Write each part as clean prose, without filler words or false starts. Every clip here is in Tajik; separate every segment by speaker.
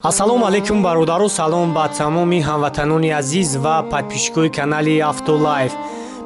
Speaker 1: Ассалому алайкум бародару, салом ба тамоми ҳамватанони азиз ва подписчикои канали Автолайф.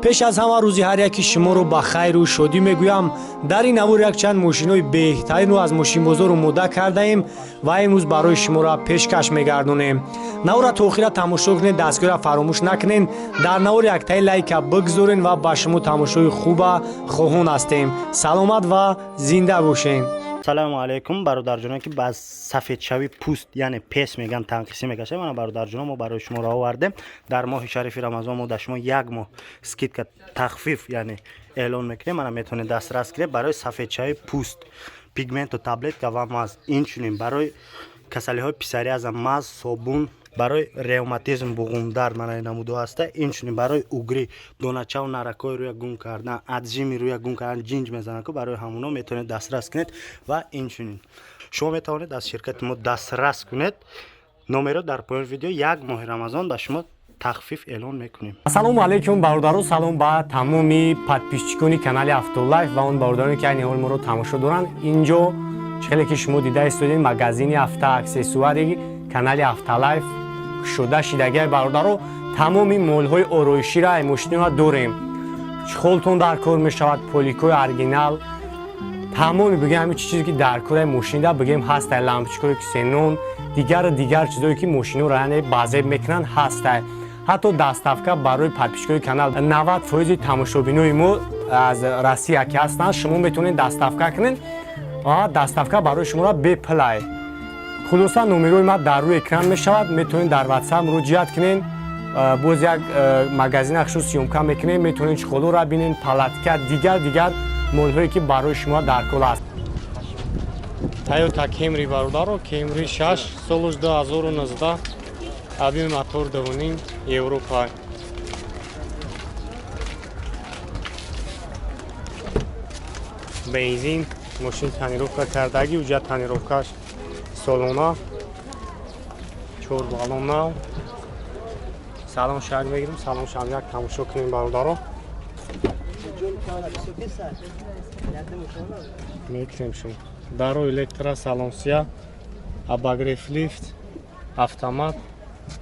Speaker 1: Пеш аз ҳама рӯзи ҳар яки шуморо ба хайру шодӣ мегӯям. Дар ин навор якчанд мошинои беҳтаринро аз мошинбозор омода кардаем ва имрӯз барои шуморо пешкаш мегардонем. Навора то охира тамошо кунед, дастгоҳро фаромӯш накунед. Дар навор яктаи лайка бигзорен ва ба шумо тамошои хуба хоҳон ҳастем. Саломат ва зинда бошед.
Speaker 2: салому алайкум бародарҷоно ки ба сафедшави пӯст яъне пес меган танқисӣ мекашад. мана бародарҷоно мо барои шумо роҳ овардем. Дар моҳи шарифи рамазон мо дар шумо як моҳ скидка тахфиф яъне эълон мекунем. мана метавонед дастрас гиред барои сафедшави пӯст, пигменту таблетка ва маз. инчунин барои касалиҳои писариаза маз, собун, барои ревматизм, буғумдард мана намуду ҳаста. инчунин барои угри, доначаву наракҳои рӯя гум кардан, аджими рӯя гум кардан, ҷинҷ мезанад ку барои ҳамуно метавонед дастрас кунед. ва инчунин шумо метавонед аз ширкати мо дастрас кунед. номеро дар поёни видео. як моҳи рамазон ба шумо тахфиф эълон мекунем.
Speaker 1: Ассалому алайкум бародару, салом ба тамоми подписчикони канали Автолайф ва он бародароне ки айни ҳол моро тамошо доранд. инҷо чхеле ки шумо дида истодед магазини авто аксессуари канали Автолайф шуда шидагиҳои бародаро тамоми молҳои ороиширо ай мошиниро дорем. чхолтон дар кор мешавад, поликои оригинал, тамоми бигем ҳамин чизе ки дар кори мошинида бигем ҳастай, лампочкаи ксенон, дигар чизое ки мошиниро яъне базеб мекунанд ҳастай. ҳатто доставка барои подписчикои канал 90% тамошобинои мо аз Россия ки ҳастанд, шумо метавонед доставка кунед ва доставка барои шуморо беплай. хулоса номерои ма дар рӯи экран мешавад, метавонед дар WhatsApp муроҷиат кунед. боз як магазина хушус сёмка мекунем, метавонед чхолоро бинед, палатка, дигар молҳое ки барои шумо дар кор аст. Toyota Camry бародаро, Camry 6 соли 2019, объеми мотор 2.5 Европа. бензин, мошин тонировка кардагӣ, ҳуҷҷат тонировкаш солона, 4 баллон нав. салом шарк бегирем, салом шам як тамошо кунем бародаро. мекунем шумо. даро электро салонсия, обогрев лифт, автомат,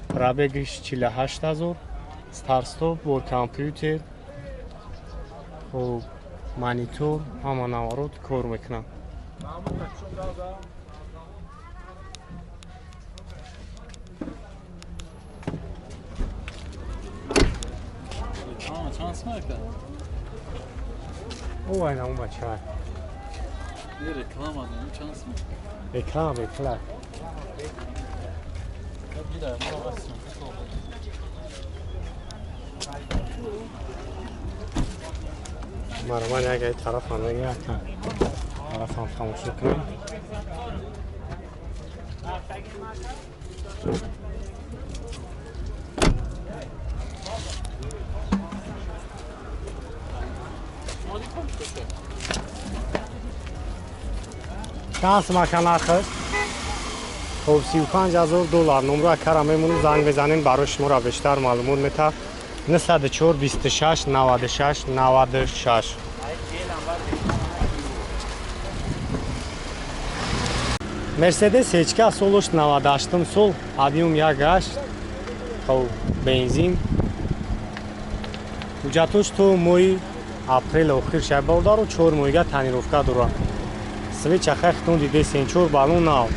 Speaker 1: пробегиш 48 000, старт-стоп бо компютер, монитор, ҳама наворот кор мекунанд. Ой, на ума чай.
Speaker 3: Reklama mı? Şans mı?
Speaker 1: Reklam.
Speaker 3: Bir daha yapamazsın.
Speaker 1: Marman ya gel tarafan ve gel. Tarafan tamuşu kırın. Şans makan axir. خب 35000 دلار نمره کارا میمونیم زنگ بزنین برای شما را بیشتر معلومات میده. 94 26 96 96. مرسدس هچکا سولش 98 سول، объем 1.8. خب بنزین. حجتش تو مای اپریل آخر شب بردار و 4 مایگا تانیروفکا داره. سویچ اخیرتون دیده سنچور بالون ناو.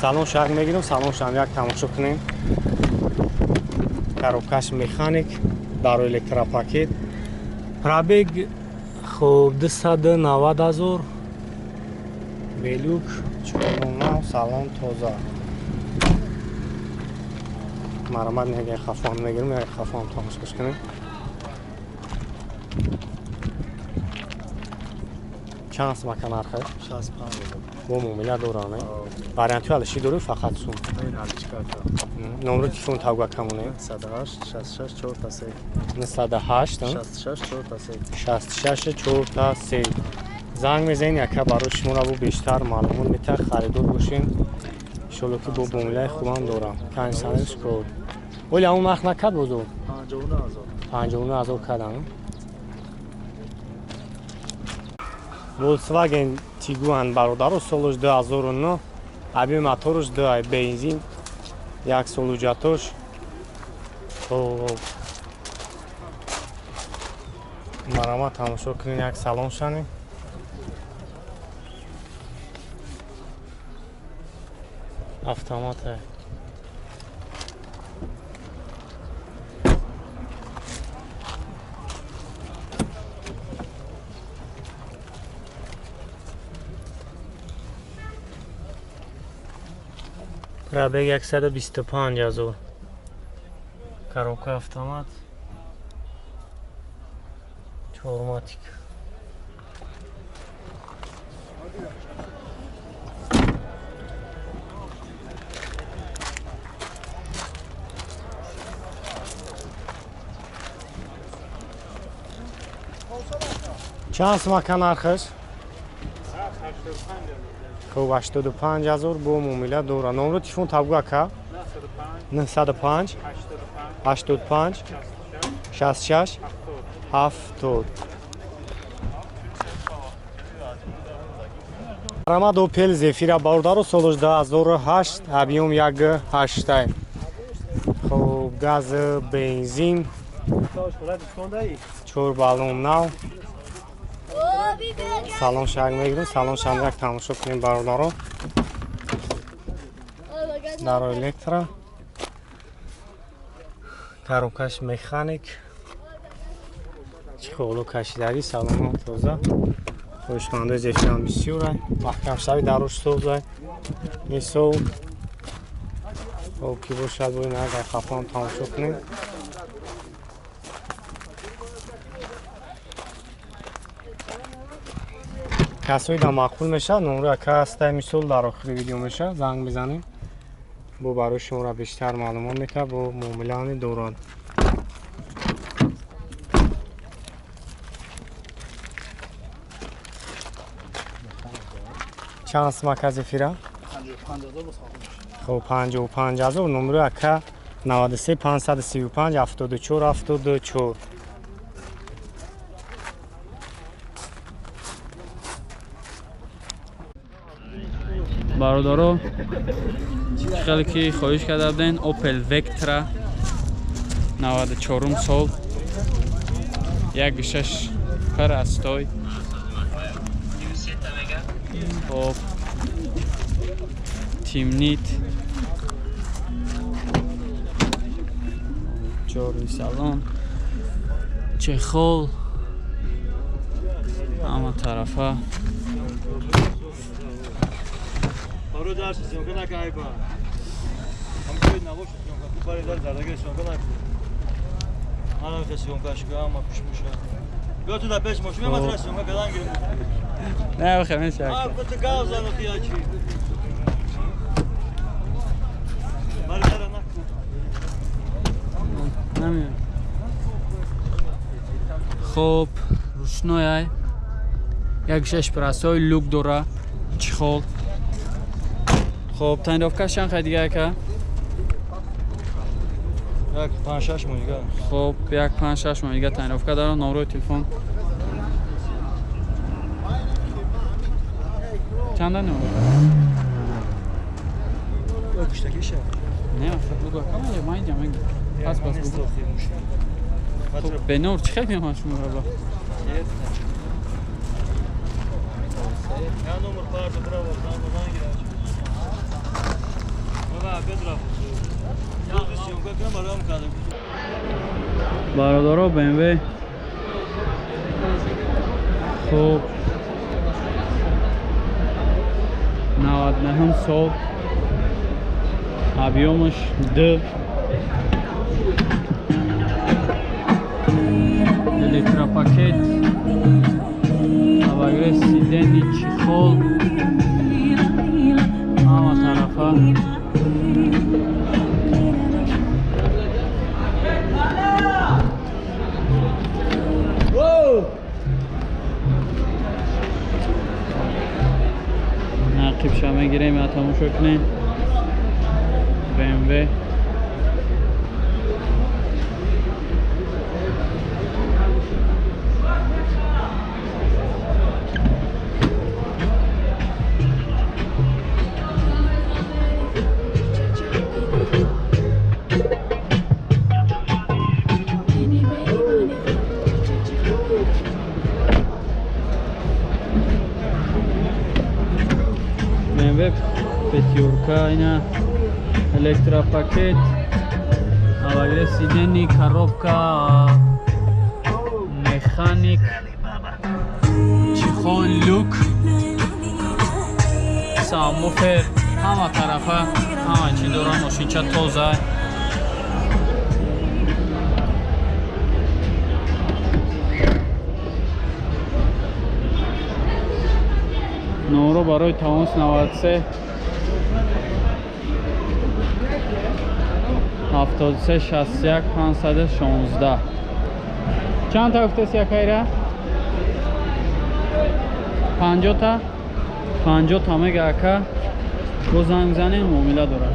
Speaker 1: салон шарк мегирем, салон шам як тамошо кунем. коробкаш механик, даро электропакет. пробег хоб 290 000. белюк, чорнов, салон тоза. марамат нега хафон мегирем, як хафон тамошош кунем. چند مکان آخر؟
Speaker 3: 65
Speaker 1: با مومیلا دورانه. وارانتی علشی دوره فقط سون.
Speaker 3: این حالش کرده.
Speaker 1: نمره تلفن تاگو کمونه؟
Speaker 3: 108 66 4 تا 3.
Speaker 1: 108
Speaker 3: 66 4 تا 3.
Speaker 1: 66 4 تا 3. زنگ میزنین یکا برای شما رو بیشتر معلومات میده خریدار باشین. ان شاء الله که با مومیلا خوبان دورم. کانسانش کود. ولی اون وقت نکرد بودو. 59000 کردن. Volkswagen Tiguan бародаро солиш 2009 аби моторш дай бензин як солуҷатош марама тамошо кунем як салон шанем автомате пробег 125 000 коробка автомат чорматик чанд сумака нархаш? خب 85000 бо муомила дора. Номери телефон табгу ака 905 85 66 70. Рамад Opel Zafira бародару соли 2008 объем 1.8. خب газ бензин 4 балон нав салон шаг мегирем салон шаг як тамошо кунем бародаро дар электро коробкаш механик чихолу кашидари салон тоза хушманду зефирам бисёр маҳкам шави дарош соза мисол ки бошад боин агар хафон тамошо кунем касои да мақбул мешавад номери ака ҳастай мисол дар охири видео мешавад занг бизанем бо барои шуморо бештар маълумот метавад бо муомилаани дорад чанд сумака Zafira? خب 55000 номери ака 93 535 74 74.
Speaker 4: бародаро хеле ки хоҳиш карда будем Opel Vectra 94 сол 1.6 парастой хоб тимнит ҷоруи салон чехол ҳама тарафа نه بخیر میشه خب روشنای 1.6 پرستای لوک دوره چخول خب تایندافکش چند خیلی دیگه که؟
Speaker 2: 1.5-6 مونیگه
Speaker 4: خب 1.5-6 مونیگه تایندافکه دارم نمره تلفن چند دارم؟
Speaker 2: کشتکیشه
Speaker 4: نه بگو کامله ما اینجا من پس بگو خب به نور چه خیلی میمونش میگه با
Speaker 2: یا نمر پارد برای زمان گیرد
Speaker 4: برادرها BMW خب 99 سال объемش 2 электропакет авагрес сидени чехол ҳама тарафа نقیب شما گیریم یا تماشا کنیم BMW пятёрка, ина электропакет, авагре сиденье, коробка, механик, чехол, люк, самофер, ҳама тарафа, ҳама чӣ дора, мошинча тоза. номеро барои тамос 93 73 61 516. چند تا گفتید یکایره؟ 50 تا 50 تا میگه اکا با زنگ زنه معامله داره.